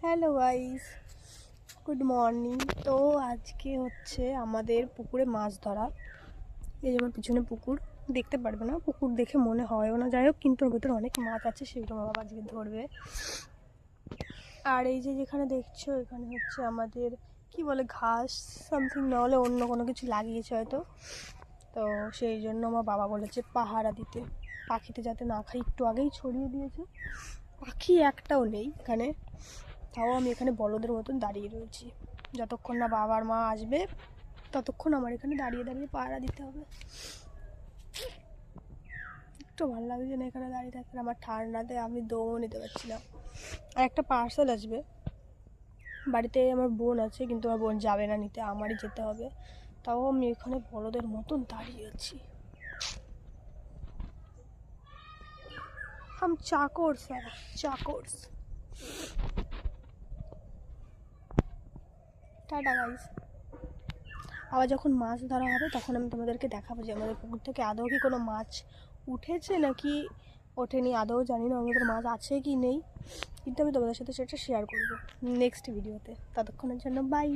Hello guys, good morning. তো আজকে হচ্ছে আমাদের পুকুরে মাছ ধরা। এই যেমন পিছনে পুকুর দেখতে পারবে না, পুকুর দেখে মনে হয়ও না, যাই হোক, কিন্তু ওর ভিতরে অনেক মাছ আছে, সেগুলো মা বাবা আজকে ধরবে। আর এই যে যেখানে দেখছো, এখানে হচ্ছে আমাদের কি বলে ঘাস সামথিং, না হলে অন্য কোনো কিছু লাগিয়েছে হয়তো। তো সেই জন্য আমার বাবা বলেছে পাহারা দিতে, পাখিতে যাতে না খাই। একটু আগেই ছড়িয়ে দিয়েছে, পাখি একটাও নেই এখানে। তাও আমি এখানে বলদের মতন দাঁড়িয়ে রয়েছি, যতক্ষণ না বাবার মা আসবে ততক্ষণ আমার এখানে দাঁড়িয়ে দাঁড়িয়ে পাহারা দিতে হবে। একটু ভালো লাগছে না এখানে দাঁড়িয়ে থাকতে, আমার ঠান্ডাতে আমি দমও নিতে পারছি না। আর একটা পার্সেল আসবে বাড়িতে, আমার বোন আছে, কিন্তু আমার বোন যাবে না নিতে, আমারই যেতে হবে। তাও আমি এখানে বলদের মতন দাঁড়িয়ে আছি। हम चाकोर्स हैं, चाकोर्स। Tata guys. আবার যখন মাছ ধরা হবে তখন আমি তোমাদেরকে দেখাবো যে আমাদের পুকুর থেকে আদৌ কি কোনো মাছ উঠেছে নাকি ওঠেনি, আদৌ জানি না আমাদের মাছ আছে কি নেই, কিন্তু আমি তোমাদের সাথে সেটা শেয়ার করবো নেক্সট ভিডিওতে। ততক্ষণের জন্য বাই।